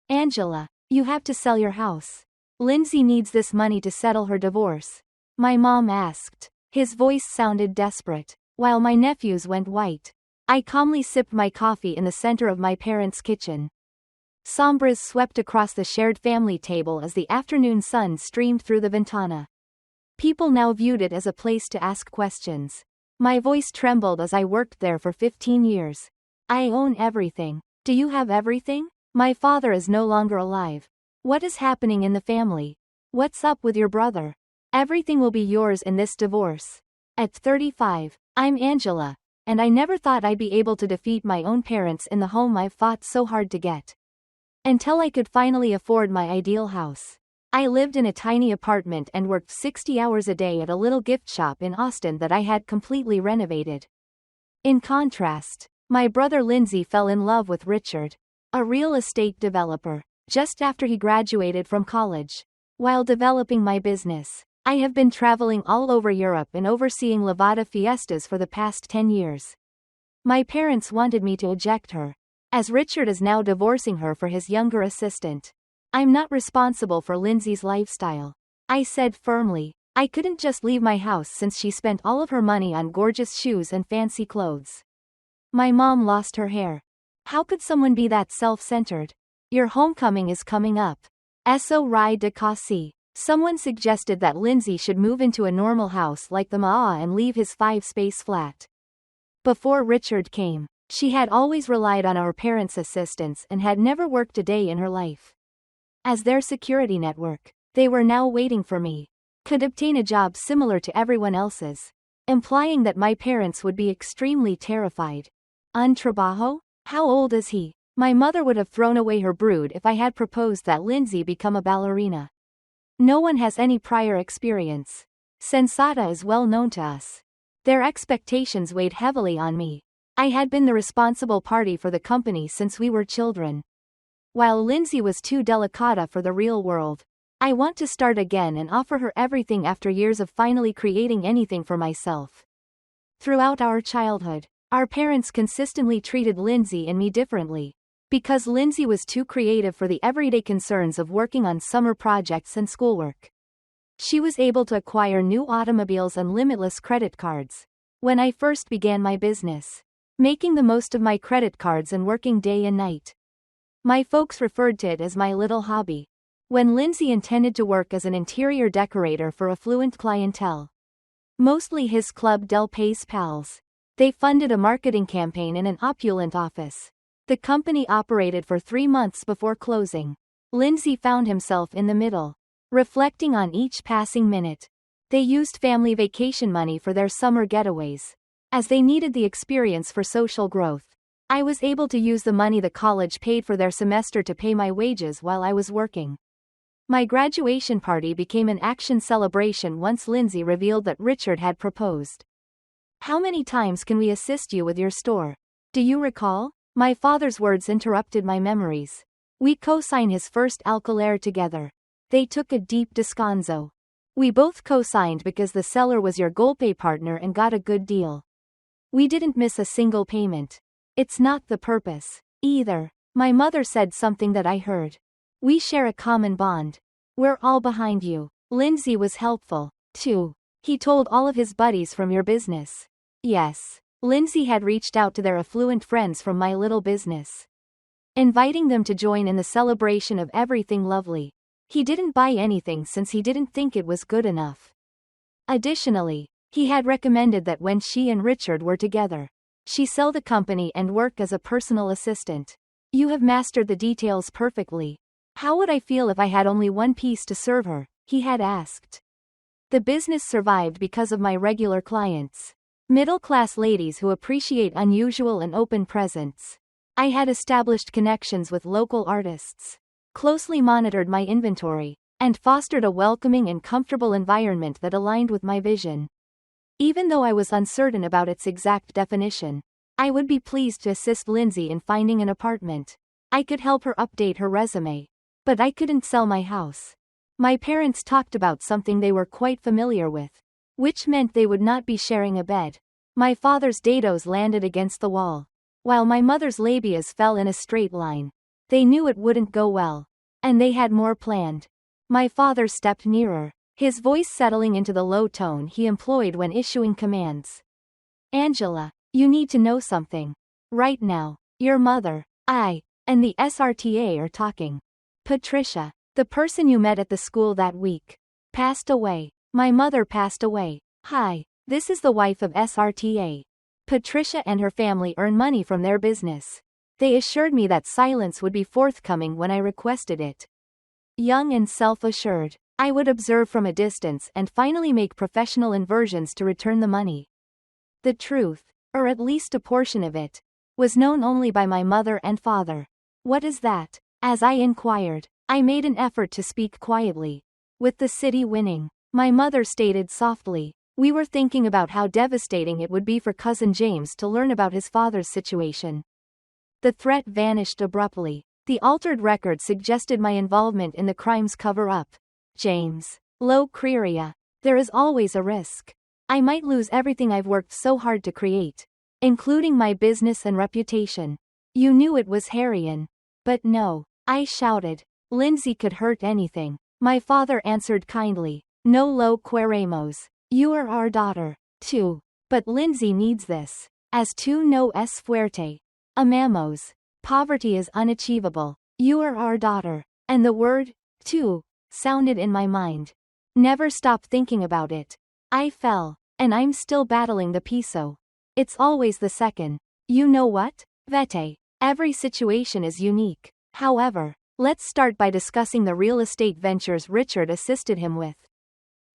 Angela, you have to sell your house. Lindsay needs this money to settle her divorce. My mom asked. His voice sounded desperate, while my nephews went white. I calmly sipped my coffee in the center of my parents' kitchen. Sombras swept across the shared family table as the afternoon sun streamed through the ventana. People now viewed it as a place to ask questions. My voice trembled as I worked there for 15 years. I own everything. Do you have everything? My father is no longer alive. What is happening in the family? What's up with your brother? Everything will be yours in this divorce. At 35, I'm Angela, and I never thought I'd be able to defeat my own parents in the home I've fought so hard to get. Until I could finally afford my ideal house. I lived in a tiny apartment and worked 60 hours a day at a little gift shop in Austin that I had completely renovated. In contrast, my brother Lindsay fell in love with Richard, a real estate developer, just after he graduated from college. While developing my business, I have been traveling all over Europe and overseeing Levada fiestas for the past 10 years. My parents wanted me to eject her, as Richard is now divorcing her for his younger assistant. I'm not responsible for Lindsay's lifestyle, I said firmly. I couldn't just leave my house since she spent all of her money on gorgeous shoes and fancy clothes. My mom lost her hair. How could someone be that self-centered? Your homecoming is coming up. So ride de Cassie. Someone suggested that Lindsay should move into a normal house like the Maa and leave his 5-space flat. Before Richard came, she had always relied on our parents' assistance and had never worked a day in her life. As their security network, they were now waiting for me. Could obtain a job similar to everyone else's, implying that my parents would be extremely terrified. Un trabajo? How old is he? My mother would have thrown away her brood if I had proposed that Lindsay become a ballerina. No one has any prior experience. Sensata is well known to us. Their expectations weighed heavily on me. I had been the responsible party for the company since we were children. While Lindsay was too delicata for the real world, I want to start again and offer her everything after years of finally creating anything for myself. Throughout our childhood, our parents consistently treated Lindsay and me differently, because Lindsay was too creative for the everyday concerns of working on summer projects and schoolwork. She was able to acquire new automobiles and limitless credit cards. When I first began my business, making the most of my credit cards and working day and night. My folks referred to it as my little hobby. When Lindsay intended to work as an interior decorator for affluent clientele, mostly his Club Del Pais pals, they funded a marketing campaign in an opulent office. The company operated for 3 months before closing. Lindsay found himself in the middle, reflecting on each passing minute. They used family vacation money for their summer getaways, as they needed the experience for social growth. I was able to use the money the college paid for their semester to pay my wages while I was working. My graduation party became an action celebration once Lindsay revealed that Richard had proposed. How many times can we assist you with your store? Do you recall? My father's words interrupted my memories. We co-signed his first alquiler together. They took a deep descanso. We both co-signed because the seller was your golpe partner and got a good deal. We didn't miss a single payment. It's not the purpose, either. My mother said something that I heard. We share a common bond. We're all behind you. Lindsay was helpful, too. He told all of his buddies from your business. Yes. Lindsay had reached out to their affluent friends from my little business, inviting them to join in the celebration of everything lovely. He didn't buy anything since he didn't think it was good enough. Additionally, he had recommended that when she and Richard were together, she sell the company and work as a personal assistant. You have mastered the details perfectly. How would I feel if I had only one piece to serve her? He had asked. The business survived because of my regular clients. Middle-class ladies who appreciate unusual and open presents. I had established connections with local artists, closely monitored my inventory, and fostered a welcoming and comfortable environment that aligned with my vision. Even though I was uncertain about its exact definition, I would be pleased to assist Lindsay in finding an apartment. I could help her update her resume, but I couldn't sell my house. My parents talked about something they were quite familiar with, which meant they would not be sharing a bed. My father's dados landed against the wall, while my mother's labias fell in a straight line. They knew it wouldn't go well. And they had more planned. My father stepped nearer, his voice settling into the low tone he employed when issuing commands. Angela, you need to know something. Right now, your mother, and the SRTA are talking. Patricia, the person you met at the school that week, passed away. My mother passed away. Hi, this is the wife of SRTA. Patricia and her family earn money from their business. They assured me that silence would be forthcoming when I requested it. Young and self-assured, I would observe from a distance and finally make professional inversions to return the money. The truth, or at least a portion of it, was known only by my mother and father. What is that? As I inquired, I made an effort to speak quietly. With the city winning, my mother stated softly, we were thinking about how devastating it would be for cousin James to learn about his father's situation. The threat vanished abruptly. The altered record suggested my involvement in the crime's cover-up. James. Low Creria. There is always a risk. I might lose everything I've worked so hard to create, including my business and reputation. You knew it was Harrian. But no, I shouted. Lindsay could hurt anything. My father answered kindly. No lo queremos. You are our daughter, too. But Lindsay needs this. As tú no es fuerte. Amamos. Poverty is unachievable. You are our daughter. And the word, too, sounded in my mind. Never stop thinking about it. I fell. And I'm still battling the piso. It's always the second. You know what? Vete. Every situation is unique. However, let's start by discussing the real estate ventures Richard assisted him with,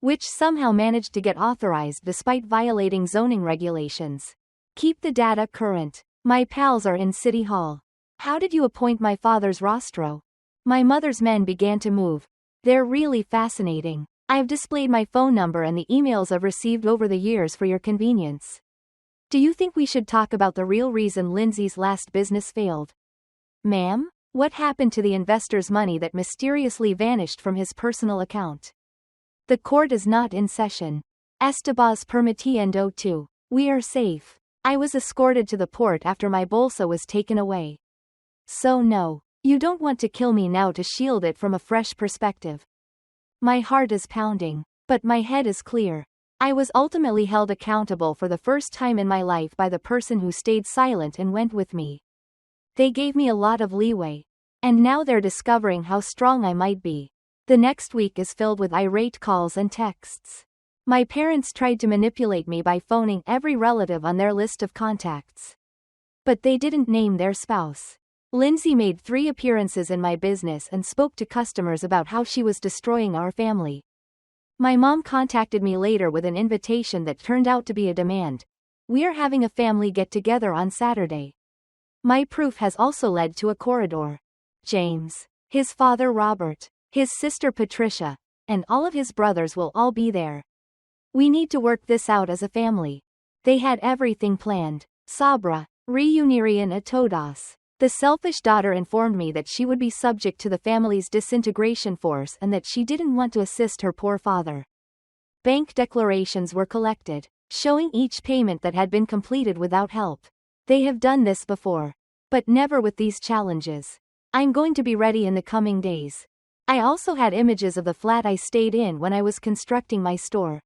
which somehow managed to get authorized despite violating zoning regulations. Keep the data current. My pals are in City Hall. How did you appoint my father's rostro? My mother's men began to move. They're really fascinating. I've displayed my phone number and the emails I've received over the years for your convenience. Do you think we should talk about the real reason Lindsay's last business failed? Ma'am, what happened to the investor's money that mysteriously vanished from his personal account? The court is not in session. Estabas permitiendo tu. We are safe. I was escorted to the port after my bolsa was taken away. So no, you don't want to kill me now to shield it from a fresh perspective. My heart is pounding, but my head is clear. I was ultimately held accountable for the first time in my life by the person who stayed silent and went with me. They gave me a lot of leeway. And now they're discovering how strong I might be. The next week is filled with irate calls and texts. My parents tried to manipulate me by phoning every relative on their list of contacts. But they didn't name their spouse. Lindsay made 3 appearances in my business and spoke to customers about how she was destroying our family. My mom contacted me later with an invitation that turned out to be a demand. We're having a family get-together on Saturday. My proof has also led to a corridor. James, his father Robert, his sister Patricia, and all of his brothers will all be there. We need to work this out as a family. They had everything planned. Sabra, reunirian a todos. The selfish daughter informed me that she would be subject to the family's disintegration force and that she didn't want to assist her poor father. Bank declarations were collected, showing each payment that had been completed without help. They have done this before. But never with these challenges. I'm going to be ready in the coming days. I also had images of the flat I stayed in when I was constructing my store,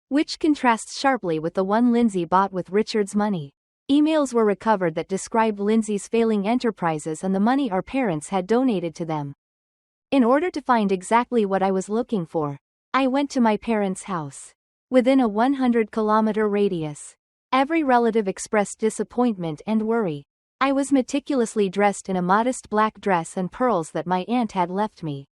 which contrasts sharply with the one Lindsay bought with Richard's money. Emails were recovered that described Lindsay's failing enterprises and the money our parents had donated to them. In order to find exactly what I was looking for, I went to my parents' house. Within a 100-kilometer radius, every relative expressed disappointment and worry. I was meticulously dressed in a modest black dress and pearls that my aunt had left me,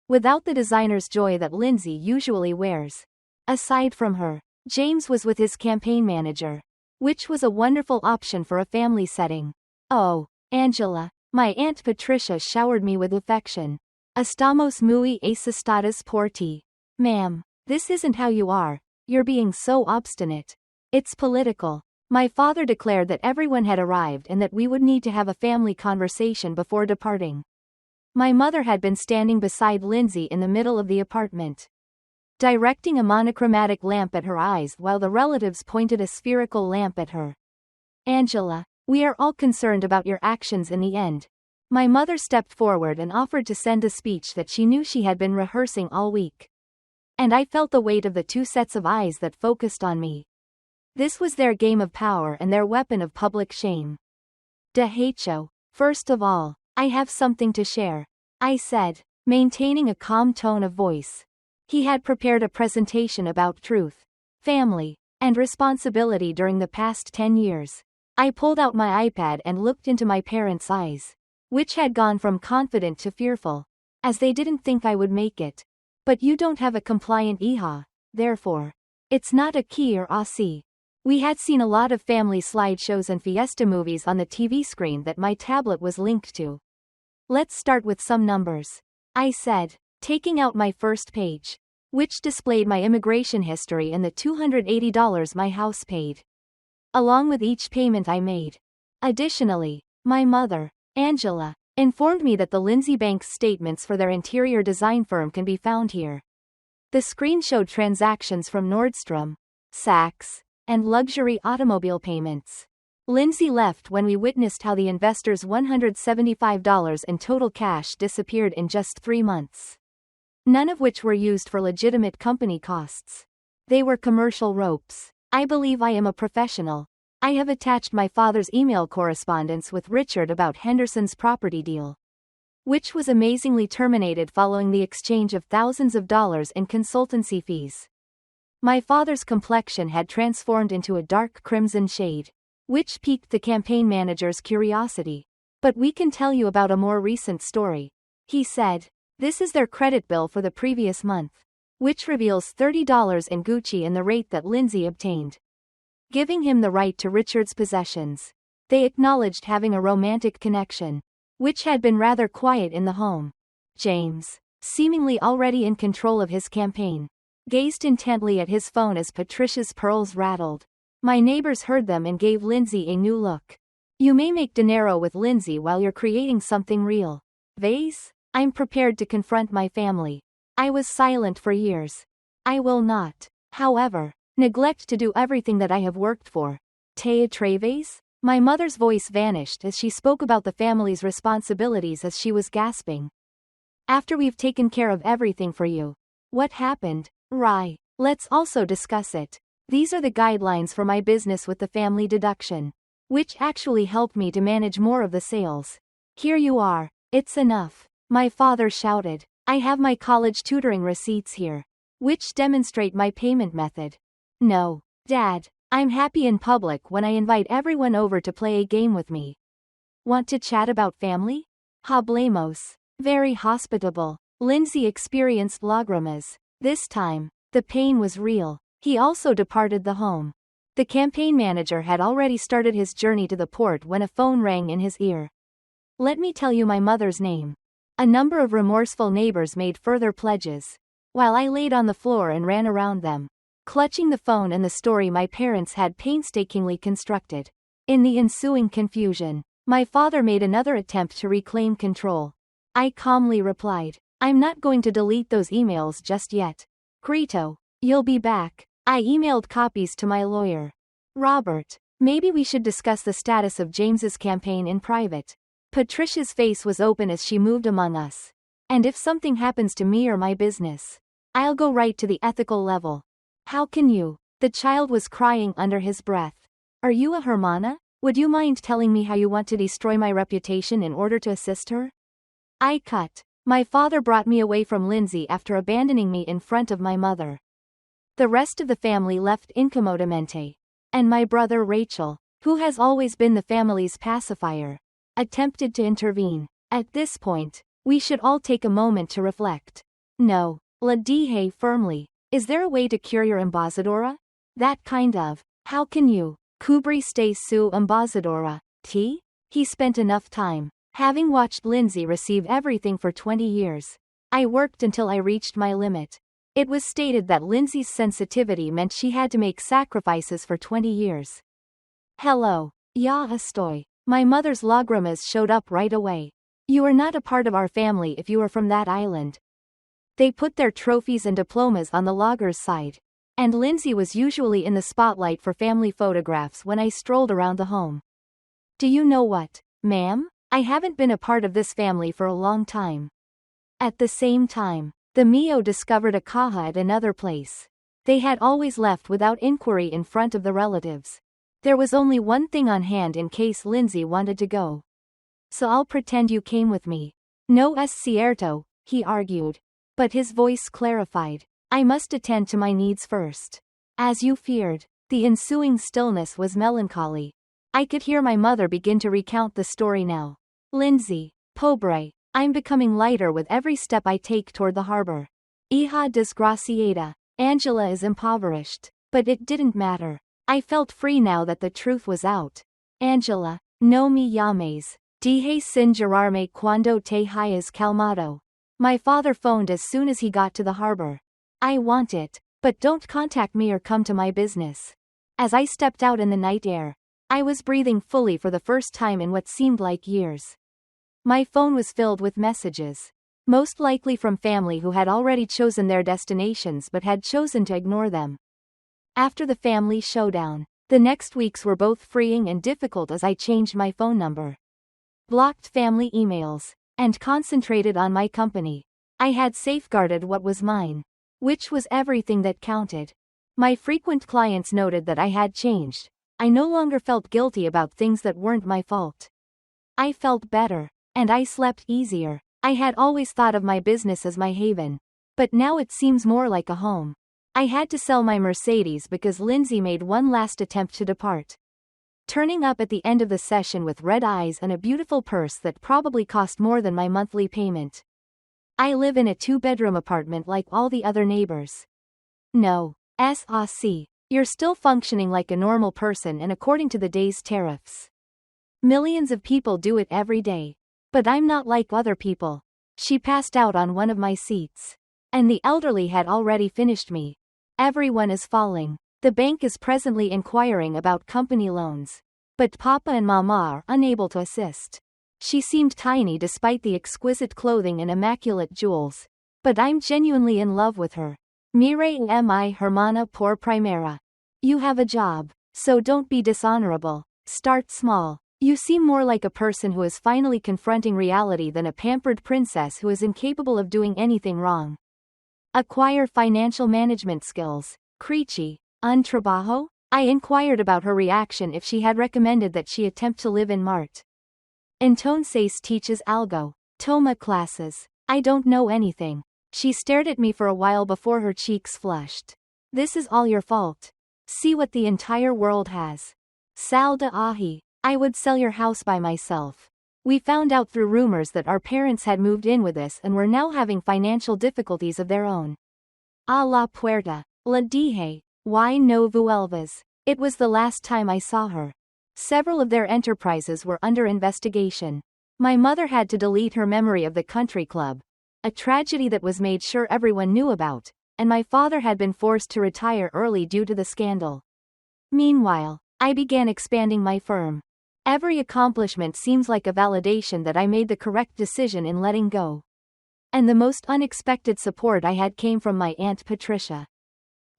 without the designer's joy that Lindsay usually wears. Aside from her, James was with his campaign manager, which was a wonderful option for a family setting. Oh, Angela, my Aunt Patricia showered me with affection. Estamos muy asustadas por ti. Ma'am, this isn't how you are. You're being so obstinate. It's political. My father declared that everyone had arrived and that we would need to have a family conversation before departing. My mother had been standing beside Lindsay in the middle of the apartment, directing a monochromatic lamp at her eyes while the relatives pointed a spherical lamp at her. Angela, we are all concerned about your actions in the end. My mother stepped forward and offered to send a speech that she knew she had been rehearsing all week. And I felt the weight of the two sets of eyes that focused on me. This was their game of power and their weapon of public shame. Dehecho, first of all, I have something to share, I said, maintaining a calm tone of voice. He had prepared a presentation about truth, family, and responsibility during the past 10 years. I pulled out my iPad and looked into my parents' eyes, which had gone from confident to fearful, as they didn't think I would make it. But you don't have a compliant IHA, therefore. It's not a key or ASI. We had seen a lot of family slideshows and Fiesta movies on the TV screen that my tablet was linked to. Let's start with some numbers, I said, taking out my first page, which displayed my immigration history and the $280 my house paid, along with each payment I made. Additionally, my mother, Angela, informed me that the Lindsay Banks statements for their interior design firm can be found here. The screen showed transactions from Nordstrom, Saks, and luxury automobile payments. Lindsay left when we witnessed how the investor's $175 in total cash disappeared in just 3 months. None of which were used for legitimate company costs. They were commercial ropes. I believe I am a professional. I have attached my father's email correspondence with Richard about Henderson's property deal, which was amazingly terminated following the exchange of thousands of dollars in consultancy fees. My father's complexion had transformed into a dark crimson shade, which piqued the campaign manager's curiosity. But we can tell you about a more recent story, he said. This is their credit bill for the previous month, which reveals $30 in Gucci and the rate that Lindsay obtained, giving him the right to Richard's possessions. They acknowledged having a romantic connection, which had been rather quiet in the home. James, seemingly already in control of his campaign, gazed intently at his phone as Patricia's pearls rattled. My neighbors heard them and gave Lindsay a new look. You may make dinero with Lindsay while you're creating something real. Vase? I'm prepared to confront my family. I was silent for years. I will not, however, neglect to do everything that I have worked for. Te atreves? My mother's voice vanished as she spoke about the family's responsibilities as she was gasping. After we've taken care of everything for you. What happened? Rye. Let's also discuss it. These are the guidelines for my business with the family deduction, which actually helped me to manage more of the sales. Here you are. It's enough. My father shouted. I have my college tutoring receipts here, which demonstrate my payment method. No, Dad, I'm happy in public when I invite everyone over to play a game with me. Want to chat about family? Hablemos. Very hospitable. Lindsay experienced lágrimas. This time, the pain was real. He also departed the home. The campaign manager had already started his journey to the port when a phone rang in his ear. Let me tell you my mother's name. A number of remorseful neighbors made further pledges, while I laid on the floor and ran around them, clutching the phone and the story my parents had painstakingly constructed. In the ensuing confusion, my father made another attempt to reclaim control. I calmly replied, I'm not going to delete those emails just yet. Crito, you'll be back. I emailed copies to my lawyer. Robert, maybe we should discuss the status of James's campaign in private. Patricia's face was open as she moved among us. And if something happens to me or my business, I'll go right to the ethical level. How can you? The child was crying under his breath. Are you a Hermana? Would you mind telling me how you want to destroy my reputation in order to assist her? I cut. My father brought me away from Lindsay after abandoning me in front of my mother. The rest of the family left incomodamente. And my brother Rachel, who has always been the family's pacifier, attempted to intervene. At this point, we should all take a moment to reflect. No, la dije firmly. Is there a way to cure your embajadora? That kind of. How can you? Cubriste su embajadora. T? He spent enough time. Having watched Lindsay receive everything for 20 years. I worked until I reached my limit. It was stated that Lindsay's sensitivity meant she had to make sacrifices for 20 years. Hello. Ya estoy. My mother's lágrimas showed up right away. You are not a part of our family if you are from that island. They put their trophies and diplomas on the logger's side. And Lindsay was usually in the spotlight for family photographs when I strolled around the home. Do you know what, ma'am? I haven't been a part of this family for a long time. At the same time, the Mio discovered a caja at another place. They had always left without inquiry in front of the relatives. There was only one thing on hand in case Lindsay wanted to go. So I'll pretend you came with me. No es cierto, he argued. But his voice clarified. I must attend to my needs first. As you feared, the ensuing stillness was melancholy. I could hear my mother begin to recount the story now. Lindsay, pobre, I'm becoming lighter with every step I take toward the harbor. Hija desgraciada, Angela is impoverished. But it didn't matter. I felt free now that the truth was out. Angela, no me llames. Dije sin llorarme cuando te hayas calmado. My father phoned as soon as he got to the harbor. I want it, but don't contact me or come to my business. As I stepped out in the night air, I was breathing fully for the first time in what seemed like years. My phone was filled with messages. Most likely from family who had already chosen their destinations but had chosen to ignore them. After the family showdown, the next weeks were both freeing and difficult as I changed my phone number, blocked family emails, and concentrated on my company. I had safeguarded what was mine, which was everything that counted. My frequent clients noted that I had changed. I no longer felt guilty about things that weren't my fault. I felt better, and I slept easier. I had always thought of my business as my haven, but now it seems more like a home. I had to sell my Mercedes because Lindsay made one last attempt to depart. Turning up at the end of the session with red eyes and a beautiful purse that probably cost more than my monthly payment. I live in a 2-bedroom apartment like all the other neighbors. No, SAC, you're still functioning like a normal person and according to the day's tariffs. Millions of people do it every day. But I'm not like other people. She passed out on one of my seats. And the elderly had already finished me. Everyone is falling. The bank is presently inquiring about company loans. But Papa and Mama are unable to assist. She seemed tiny despite the exquisite clothing and immaculate jewels. But I'm genuinely in love with her. Mire mi hermana por primera. You have a job, so don't be dishonorable. Start small. You seem more like a person who is finally confronting reality than a pampered princess who is incapable of doing anything wrong. Acquire financial management skills. Creechy. Un trabajo? I inquired about her reaction if she had recommended that she attempt to live in Mart. Entonces teaches algo. Toma classes. I don't know anything. She stared at me for a while before her cheeks flushed. This is all your fault. See what the entire world has. Sal de ahi. I would sell your house by myself. We found out through rumors that our parents had moved in with us and were now having financial difficulties of their own. A la puerta. La dije. Why no vuelvas? It was the last time I saw her. Several of their enterprises were under investigation. My mother had to delete her memory of the country club, a tragedy that was made sure everyone knew about, and my father had been forced to retire early due to the scandal. Meanwhile, I began expanding my firm. Every accomplishment seems like a validation that I made the correct decision in letting go. And the most unexpected support I had came from my Aunt Patricia.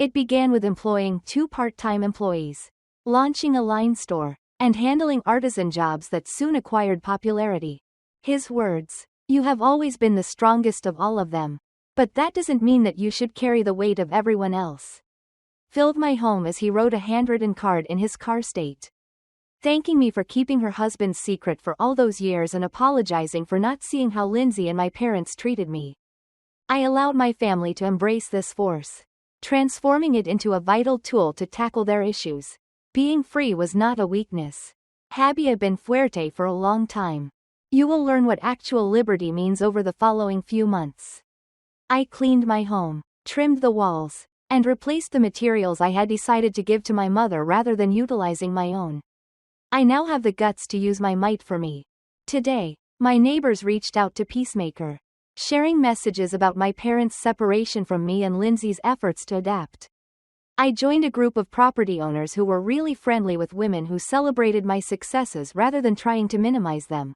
It began with employing 2 part-time employees, launching a line store, and handling artisan jobs that soon acquired popularity. His words, "You have always been the strongest of all of them. But that doesn't mean that you should carry the weight of everyone else," filled my home as he wrote a handwritten card in his car state, thanking me for keeping her husband's secret for all those years and apologizing for not seeing how Lindsay and my parents treated me. I allowed my family to embrace this force, transforming it into a vital tool to tackle their issues. Being free was not a weakness. Había been fuerte for a long time. You will learn what actual liberty means over the following few months. I cleaned my home, trimmed the walls, and replaced the materials I had decided to give to my mother rather than utilizing my own. I now have the guts to use my might for me. Today, my neighbors reached out to Peacemaker, sharing messages about my parents' separation from me and Lindsay's efforts to adapt. I joined a group of property owners who were really friendly with women who celebrated my successes rather than trying to minimize them.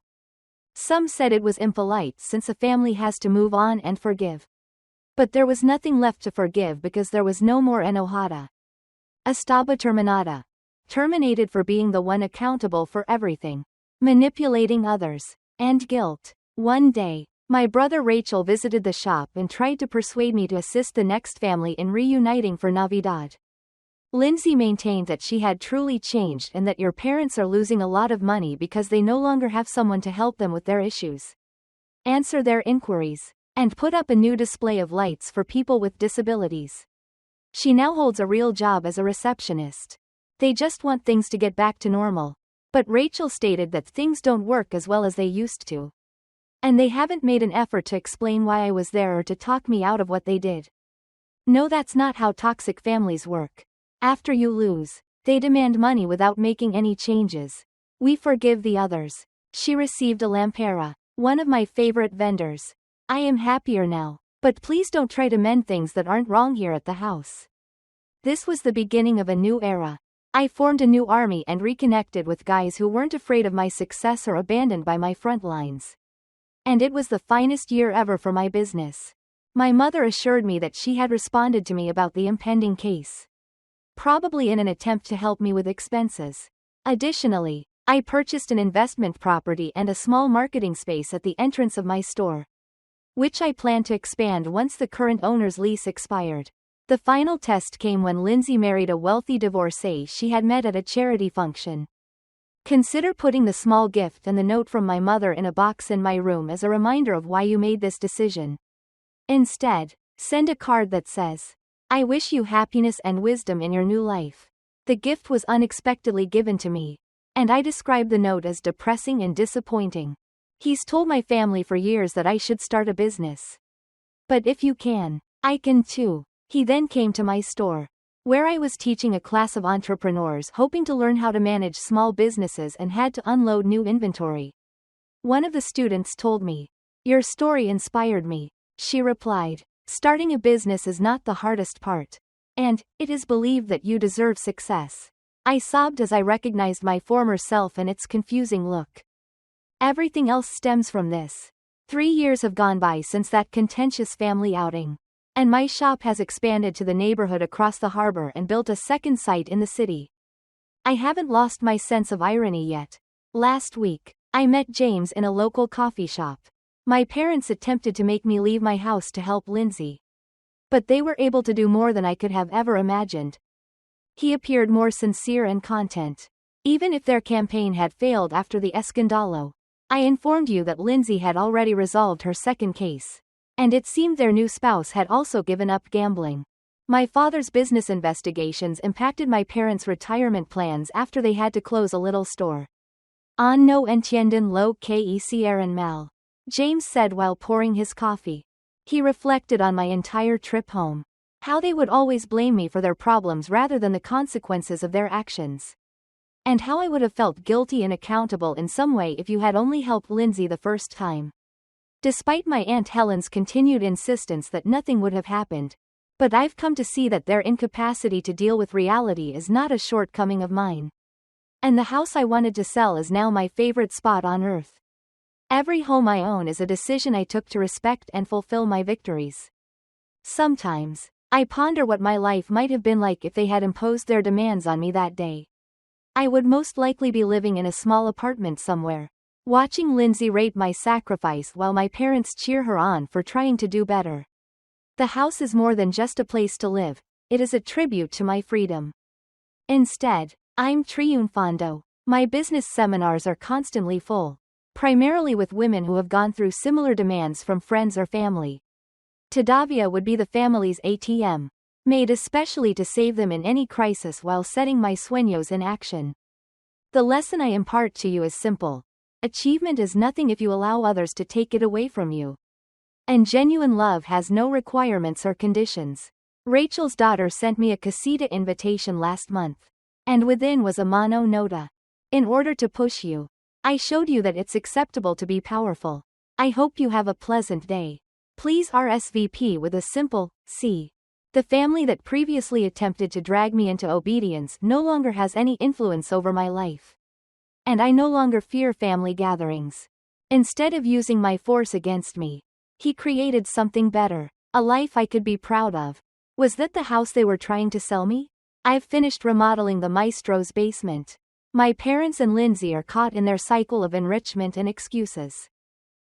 Some said it was impolite since a family has to move on and forgive. But there was nothing left to forgive because there was no more enojada. Estaba terminada. Terminated for being the one accountable for everything. Manipulating others. and guilt. One day, my brother Rachel visited the shop and tried to persuade me to assist the next family in reuniting for Navidad. Lindsay maintained that she had truly changed and that your parents are losing a lot of money because they no longer have someone to help them with their issues, answer their inquiries, and put up a new display of lights for people with disabilities. She now holds a real job as a receptionist. They just want things to get back to normal. But Rachel stated that things don't work as well as they used to. And they haven't made an effort to explain why I was there or to talk me out of what they did. No, that's not how toxic families work. After you lose, they demand money without making any changes. We forgive the others. She received a Lampera, one of my favorite vendors. I am happier now, but please don't try to mend things that aren't wrong here at the house. This was the beginning of a new era. I formed a new army and reconnected with guys who weren't afraid of my success or abandoned by my front lines. And it was the finest year ever for my business. My mother assured me that she had responded to me about the impending case, probably in an attempt to help me with expenses. Additionally, I purchased an investment property and a small marketing space at the entrance of my store, which I plan to expand once the current owner's lease expired. The final test came when Lindsay married a wealthy divorcee she had met at a charity function. Consider putting the small gift and the note from my mother in a box in my room as a reminder of why you made this decision. Instead, send a card that says, "I wish you happiness and wisdom in your new life." The gift was unexpectedly given to me, and I describe the note as depressing and disappointing. He's told my family for years that I should start a business. But if you can, I can too. He then came to my store, where I was teaching a class of entrepreneurs hoping to learn how to manage small businesses and had to unload new inventory. One of the students told me, "Your story inspired me," she replied. "Starting a business is not the hardest part. And, it is believed that you deserve success." I sobbed as I recognized my former self and its confusing look. Everything else stems from this. 3 years have gone by since that contentious family outing. And my shop has expanded to the neighborhood across the harbor and built a second site in the city. I haven't lost my sense of irony yet. Last week, I met James in a local coffee shop. My parents attempted to make me leave my house to help Lindsay, but they were able to do more than I could have ever imagined. He appeared more sincere and content. Even if their campaign had failed after the escandalo, I informed you that Lindsay had already resolved her second case. And it seemed their new spouse had also given up gambling. My father's business investigations impacted my parents' retirement plans after they had to close a little store. "On no entienden lo que hicieron mal," James said while pouring his coffee. He reflected on my entire trip home. How they would always blame me for their problems rather than the consequences of their actions. And how I would have felt guilty and accountable in some way if you had only helped Lindsay the first time. Despite my Aunt Helen's continued insistence that nothing would have happened. But I've come to see that their incapacity to deal with reality is not a shortcoming of mine. And the house I wanted to sell is now my favorite spot on earth. Every home I own is a decision I took to respect and fulfill my victories. Sometimes, I ponder what my life might have been like if they had imposed their demands on me that day. I would most likely be living in a small apartment somewhere, watching Lindsay rate my sacrifice while my parents cheer her on for trying to do better. The house is more than just a place to live, it is a tribute to my freedom. Instead, I'm triunfando. My business seminars are constantly full, primarily with women who have gone through similar demands from friends or family. Todavia would be the family's ATM, made especially to save them in any crisis while setting my sueños in action. The lesson I impart to you is simple. Achievement is nothing if you allow others to take it away from you. And genuine love has no requirements or conditions. Rachel's daughter sent me a casita invitation last month. And within was a mano nota. In order to push you. I showed you that it's acceptable to be powerful. I hope you have a pleasant day. Please RSVP with a simple, C. The family that previously attempted to drag me into obedience no longer has any influence over my life. And I no longer fear family gatherings. Instead of using my force against me, he created something better, a life I could be proud of. Was that the house they were trying to sell me? I've finished remodeling the maestro's basement. My parents and Lindsay are caught in their cycle of enrichment and excuses.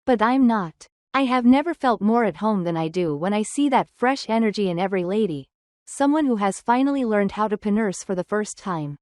But I'm not. I have never felt more at home than I do when I see that fresh energy in every lady. Someone who has finally learned how to nurse for the first time.